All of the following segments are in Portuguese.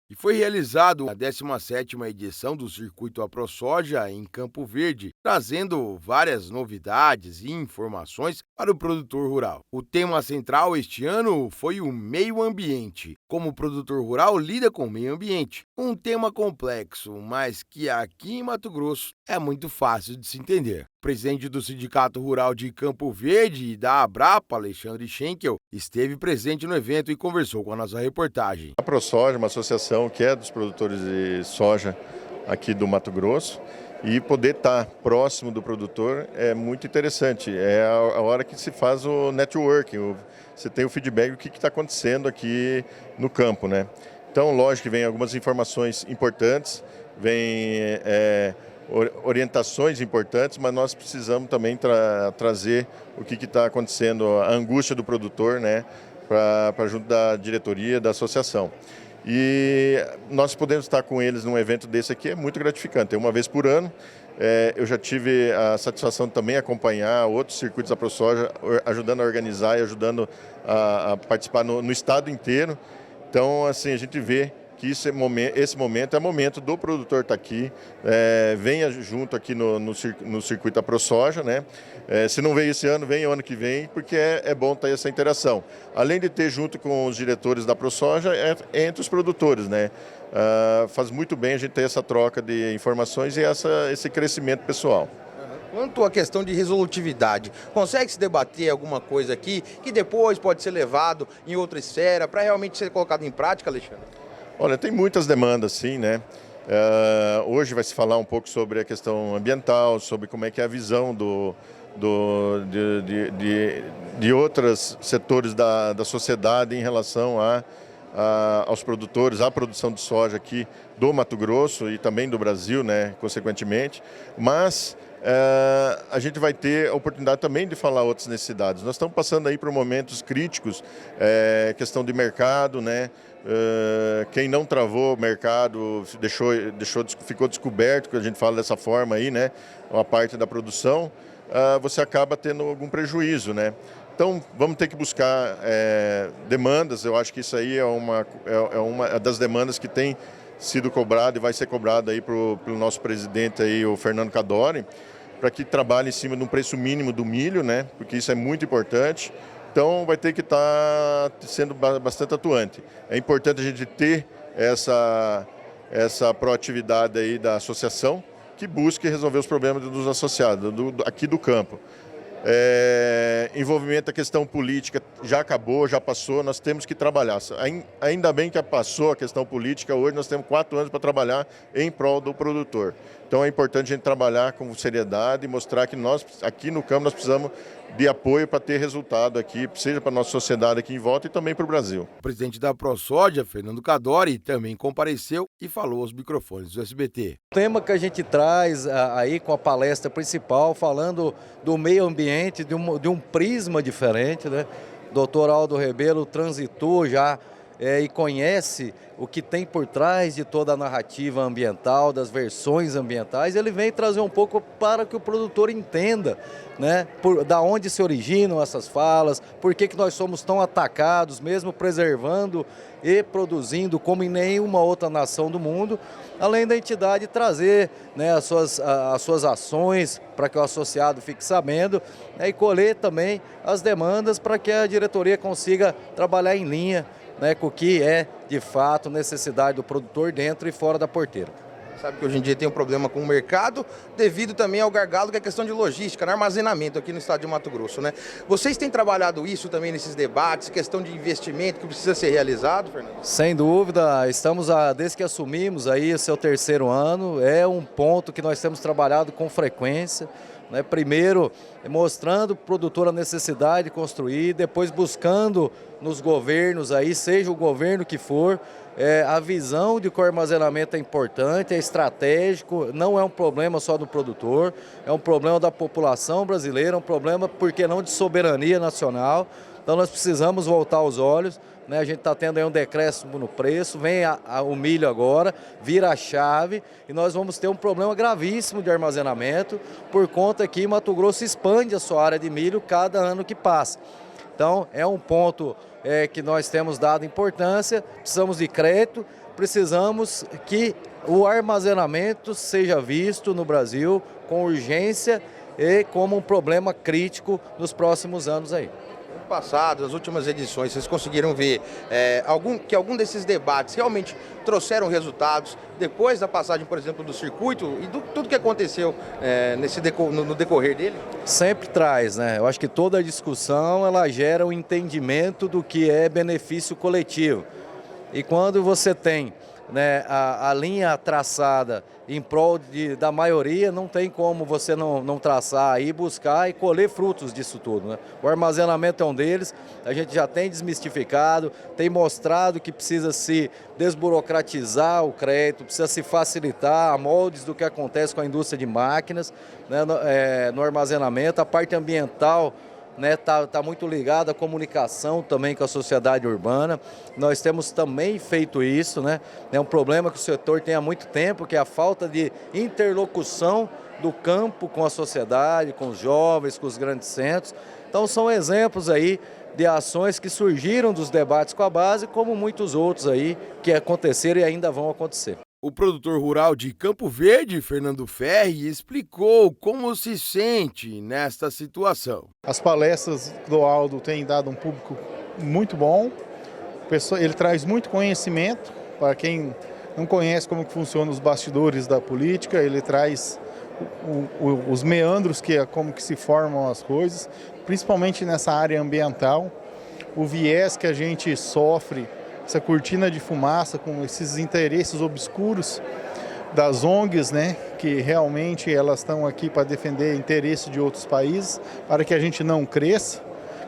E foi realizado a 17ª edição do Circuito AproSoja em Campo Verde, trazendo várias novidades e informações para o produtor rural. O tema central este ano foi o meio ambiente. Como o produtor rural lida com o meio ambiente, um tema complexo, mas que aqui em Mato Grosso é muito fácil de se entender. O presidente do Sindicato Rural de Campo Verde e da Abrapa, Alexandre Schenkel, esteve presente no evento e conversou com a nossa reportagem. A ProSoja, uma associação que é dos produtores de soja aqui do Mato Grosso, e poder estar próximo do produtor é muito interessante. É a hora que se faz o networking, você tem o feedback do que está acontecendo aqui no campo, né? Então, lógico que vem algumas informações importantes, vem orientações importantes, mas nós precisamos também trazer o que está acontecendo, a angústia do produtor, né? Para junto da diretoria, da associação. E nós podemos estar com eles num evento desse aqui, é muito gratificante. Uma vez por ano, eu já tive a satisfação de também acompanhar outros circuitos da ProSoja, ajudando a organizar e ajudando a participar no estado inteiro. Então, assim, a gente vê que esse momento é momento do produtor estar aqui, venha junto aqui no circuito da ProSoja, né? Se não veio esse ano, vem o ano que vem, porque é bom ter essa interação. Além de ter junto com os diretores da ProSoja, entre os produtores, né? Faz muito bem a gente ter essa troca de informações e esse crescimento pessoal. Quanto à questão de resolutividade, consegue se debater alguma coisa aqui que depois pode ser levado em outra esfera para realmente ser colocado em prática, Alexandre? Olha, tem muitas demandas, sim, né? Hoje vai se falar um pouco sobre a questão ambiental, sobre como é que é a visão de outros setores da sociedade em relação aos produtores, à produção de soja aqui do Mato Grosso e também do Brasil, né, consequentemente. Mas a gente vai ter a oportunidade também de falar outras necessidades. Nós estamos passando aí por momentos críticos, questão de mercado, né? Quem não travou o mercado ficou descoberto, que a gente fala dessa forma aí, né? Uma parte da produção, você acaba tendo algum prejuízo, né? Então, vamos ter que buscar demandas. Eu acho que isso aí é uma das demandas que tem sido cobrada e vai ser cobrada aí pelo nosso presidente aí, o Fernando Cadori, para que trabalhe em cima de um preço mínimo do milho, né? Porque isso é muito importante. Então, vai ter que estar sendo bastante atuante. É importante a gente ter essa proatividade aí da associação que busque resolver os problemas dos associados, aqui do campo. Envolvimento da questão política já acabou, já passou, nós temos que trabalhar. Ainda bem que passou a questão política, hoje nós temos 4 anos para trabalhar em prol do produtor. Então é importante a gente trabalhar com seriedade e mostrar que nós, aqui no campo, nós precisamos de apoio para ter resultado aqui, seja para a nossa sociedade aqui em volta e também para o Brasil. O presidente da ProSoja, Fernando Cadori, também compareceu e falou aos microfones do SBT. O tema que a gente traz aí com a palestra principal, falando do meio ambiente, de um prisma diferente, né? O doutor Aldo Rebelo transitou já e conhece o que tem por trás de toda a narrativa ambiental, das versões ambientais. Ele vem trazer um pouco para que o produtor entenda, né, da onde se originam essas falas, por que nós somos tão atacados, mesmo preservando e produzindo como em nenhuma outra nação do mundo, além da entidade trazer, né, as suas ações para que o associado fique sabendo, né, e colher também as demandas para que a diretoria consiga trabalhar em linha, né, com o que é, de fato, necessidade do produtor dentro e fora da porteira. Sabe que hoje em dia tem um problema com o mercado, devido também ao gargalo que é a questão de logística, no armazenamento aqui no estado de Mato Grosso, né? Vocês têm trabalhado isso também nesses debates, questão de investimento que precisa ser realizado, Fernando? Sem dúvida, estamos, desde que assumimos aí o seu 3º ano, é um ponto que nós temos trabalhado com frequência, né? Primeiro, mostrando ao produtor a necessidade de construir, depois buscando nos governos aí, seja o governo que for, a visão de que o armazenamento é importante, é estratégico, não é um problema só do produtor, é um problema da população brasileira, é um problema, por que não, de soberania nacional. Então nós precisamos voltar os olhos, né? A gente está tendo aí um decréscimo no preço, vem o milho agora, vira a chave e nós vamos ter um problema gravíssimo de armazenamento, por conta que Mato Grosso expande a sua área de milho cada ano que passa. Então é um ponto que nós temos dado importância, precisamos de crédito, precisamos que o armazenamento seja visto no Brasil com urgência e como um problema crítico nos próximos anos aí. No passado, nas últimas edições, vocês conseguiram ver que algum desses debates realmente trouxeram resultados depois da passagem, por exemplo, do circuito e tudo que aconteceu no decorrer dele? Sempre traz, né? Eu acho que toda discussão ela gera um entendimento do que é benefício coletivo. E quando você tem, né, a linha traçada em prol da maioria, não tem como você não traçar aí, buscar e colher frutos disso tudo, né? O armazenamento é um deles, a gente já tem desmistificado, tem mostrado que precisa se desburocratizar o crédito, precisa se facilitar a moldes do que acontece com a indústria de máquinas, né, no armazenamento, a parte ambiental, né, tá muito ligado à comunicação também com a sociedade urbana. Nós temos também feito isso, né? É um problema que o setor tem há muito tempo, que é a falta de interlocução do campo com a sociedade, com os jovens, com os grandes centros. Então são exemplos aí de ações que surgiram dos debates com a base, como muitos outros aí que aconteceram e ainda vão acontecer. O produtor rural de Campo Verde, Fernando Ferri, explicou como se sente nesta situação. As palestras do Aldo têm dado um público muito bom, ele traz muito conhecimento para quem não conhece como que funcionam os bastidores da política, ele traz os meandros, como que se formam as coisas, principalmente nessa área ambiental, o viés que a gente sofre, essa cortina de fumaça com esses interesses obscuros das ONGs, né, que realmente elas estão aqui para defender interesses de outros países, para que a gente não cresça,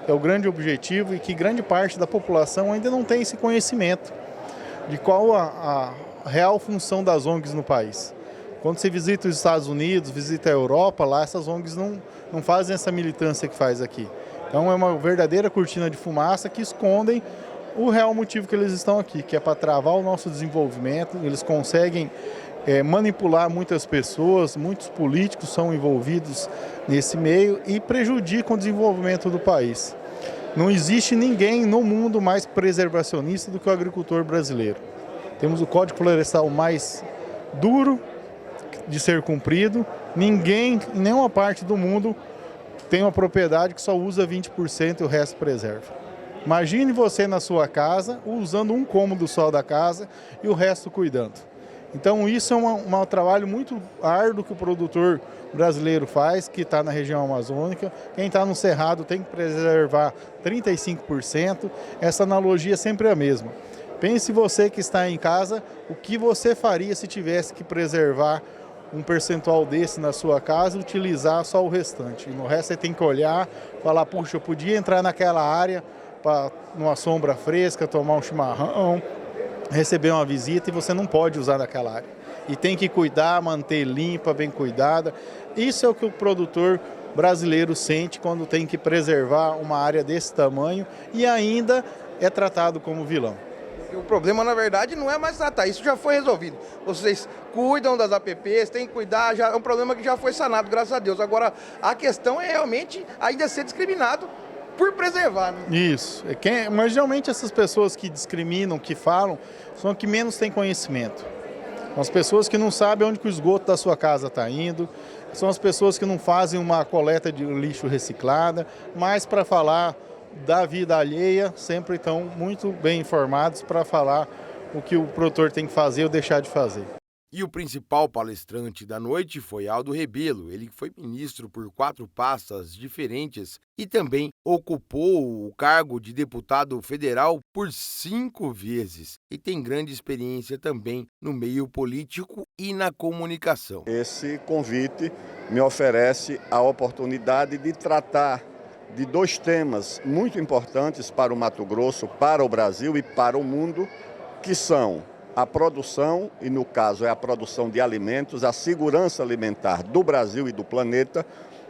é o grande objetivo e que grande parte da população ainda não tem esse conhecimento de qual a real função das ONGs no país. Quando você visita os Estados Unidos, visita a Europa, lá essas ONGs não fazem essa militância que faz aqui. Então é uma verdadeira cortina de fumaça que escondem o real motivo que eles estão aqui, que é para travar o nosso desenvolvimento. Eles conseguem manipular muitas pessoas, muitos políticos são envolvidos nesse meio e prejudicam o desenvolvimento do país. Não existe ninguém no mundo mais preservacionista do que o agricultor brasileiro. Temos o Código Florestal mais duro de ser cumprido. Ninguém, em nenhuma parte do mundo, tem uma propriedade que só usa 20% e o resto preserva. Imagine você na sua casa, usando um cômodo só da casa e o resto cuidando. Então isso é um trabalho muito árduo que o produtor brasileiro faz, que está na região amazônica. Quem está no Cerrado tem que preservar 35%. Essa analogia sempre é a mesma. Pense você que está em casa, o que você faria se tivesse que preservar um percentual desse na sua casa e utilizar só o restante. E no resto você tem que olhar, falar, puxa, eu podia entrar naquela área para numa sombra fresca, tomar um chimarrão, receber uma visita, e você não pode usar naquela área. E tem que cuidar, manter limpa, bem cuidada. Isso é o que o produtor brasileiro sente quando tem que preservar uma área desse tamanho e ainda é tratado como vilão. O problema, na verdade, não é mais tratar, isso já foi resolvido. Vocês cuidam das APPs, tem que cuidar, é um problema que já foi sanado, graças a Deus. Agora, a questão é realmente ainda ser discriminado por preservar, né? Isso. Mas geralmente essas pessoas que discriminam, que falam, são as que menos têm conhecimento. São as pessoas que não sabem onde que o esgoto da sua casa está indo, são as pessoas que não fazem uma coleta de lixo reciclada, mas para falar da vida alheia, sempre estão muito bem informados para falar o que o produtor tem que fazer ou deixar de fazer. E o principal palestrante da noite foi Aldo Rebelo, ele foi ministro por 4 pastas diferentes e também ocupou o cargo de deputado federal por 5 vezes e tem grande experiência também no meio político e na comunicação. Esse convite me oferece a oportunidade de tratar de 2 temas muito importantes para o Mato Grosso, para o Brasil e para o mundo, que são a produção, e no caso é a produção de alimentos, a segurança alimentar do Brasil e do planeta,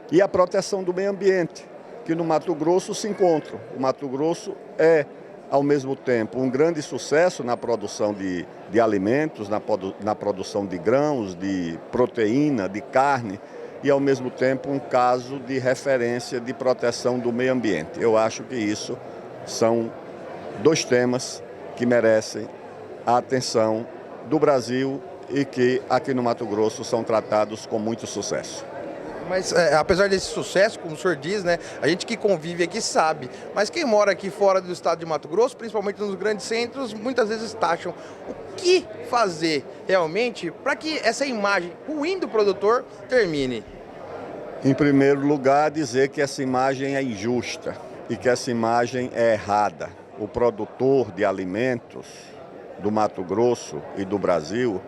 e a proteção do meio ambiente, que no Mato Grosso se encontram. O Mato Grosso é, ao mesmo tempo, um grande sucesso na produção de alimentos, na produção de grãos, de proteína, de carne, e ao mesmo tempo um caso de referência de proteção do meio ambiente. Eu acho que isso são 2 temas que merecem a atenção do Brasil e que aqui no Mato Grosso são tratados com muito sucesso. Mas apesar desse sucesso, como o senhor diz, né, a gente que convive aqui sabe, mas quem mora aqui fora do estado de Mato Grosso, principalmente nos grandes centros, muitas vezes taxam. O que fazer realmente para que essa imagem ruim do produtor termine? Em primeiro lugar, dizer que essa imagem é injusta e que essa imagem é errada. O produtor de alimentos do Mato Grosso e do Brasil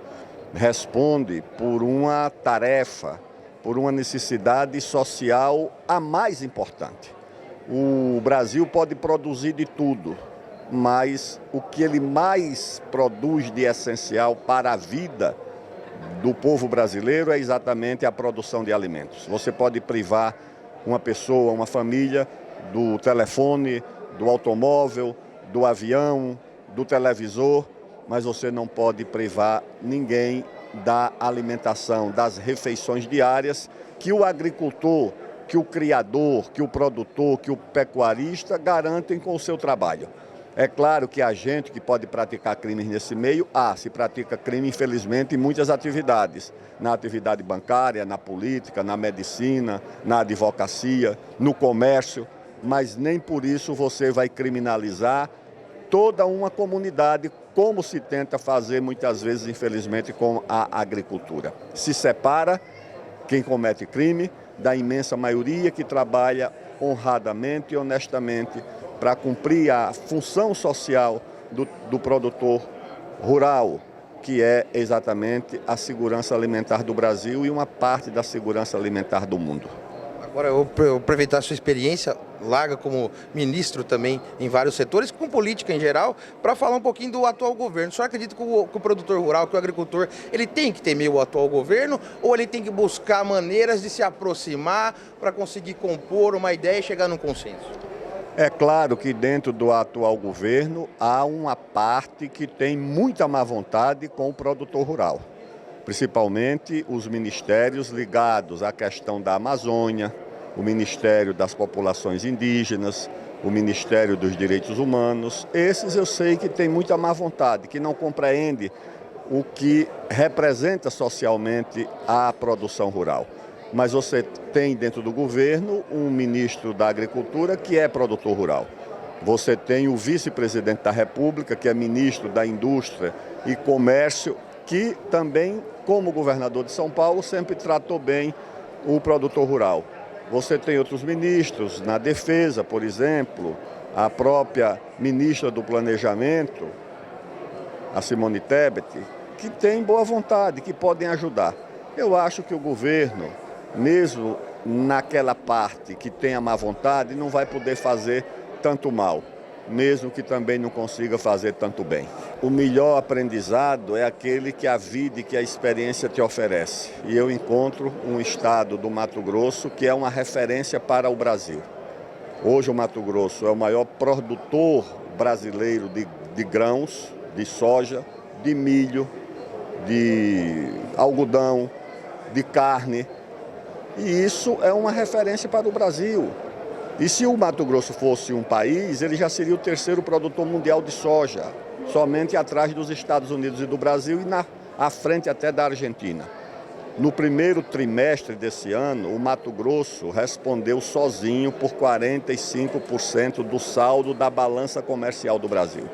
responde por uma tarefa, por uma necessidade social a mais importante. O Brasil pode produzir de tudo, mas o que ele mais produz de essencial para a vida do povo brasileiro é exatamente a produção de alimentos. Você pode privar uma pessoa, uma família, do telefone, do automóvel, do avião, do televisor, mas você não pode privar ninguém da alimentação, das refeições diárias que o agricultor, que o criador, que o produtor, que o pecuarista garantem com o seu trabalho. É claro que há gente que pode praticar crimes nesse meio, se pratica crime, infelizmente, em muitas atividades. Na atividade bancária, na política, na medicina, na advocacia, no comércio, mas nem por isso você vai criminalizar toda uma comunidade, como se tenta fazer muitas vezes, infelizmente, com a agricultura. Se separa quem comete crime da imensa maioria que trabalha honradamente e honestamente para cumprir a função social do produtor rural, que é exatamente a segurança alimentar do Brasil e uma parte da segurança alimentar do mundo. Agora, eu aproveitar a sua experiência larga como ministro também em vários setores, com política em geral, para falar um pouquinho do atual governo. O senhor acredita que o produtor rural, que o agricultor, ele tem que temer o atual governo ou ele tem que buscar maneiras de se aproximar para conseguir compor uma ideia e chegar num consenso? É claro que dentro do atual governo há uma parte que tem muita má vontade com o produtor rural, principalmente os ministérios ligados à questão da Amazônia, o Ministério das Populações Indígenas, o Ministério dos Direitos Humanos. Esses eu sei que tem muita má vontade, que não compreende o que representa socialmente a produção rural. Mas você tem dentro do governo um ministro da Agricultura que é produtor rural. Você tem o vice-presidente da República, que é ministro da Indústria e Comércio, que também, como governador de São Paulo, sempre tratou bem o produtor rural. Você tem outros ministros na Defesa, por exemplo, a própria ministra do Planejamento, a Simone Tebet, que tem boa vontade, que podem ajudar. Eu acho que o governo, mesmo naquela parte que tem a má vontade, não vai poder fazer tanto mal, mesmo que também não consiga fazer tanto bem. O melhor aprendizado é aquele que a vida e que a experiência te oferece. E eu encontro um estado do Mato Grosso que é uma referência para o Brasil. Hoje o Mato Grosso é o maior produtor brasileiro de grãos, de soja, de milho, de algodão, de carne. E isso é uma referência para o Brasil. E se o Mato Grosso fosse um país, ele já seria o terceiro produtor mundial de soja, somente atrás dos Estados Unidos e do Brasil e à frente até da Argentina. No primeiro trimestre desse ano, o Mato Grosso respondeu sozinho por 45% do saldo da balança comercial do Brasil.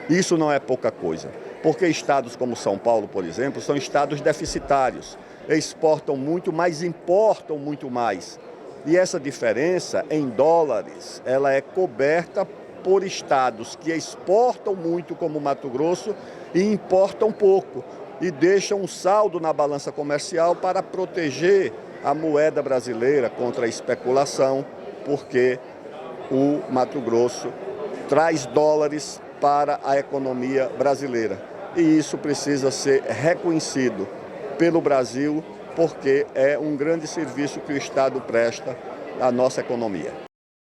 Isso não é pouca coisa, porque estados como São Paulo, por exemplo, são estados deficitários. Exportam muito, mas importam muito mais. E essa diferença em dólares, ela é coberta por estados que exportam muito, como o Mato Grosso, e importam pouco. E deixam um saldo na balança comercial para proteger a moeda brasileira contra a especulação, porque o Mato Grosso traz dólares para a economia brasileira. E isso precisa ser reconhecido pelo Brasil, porque é um grande serviço que o Estado presta à nossa economia.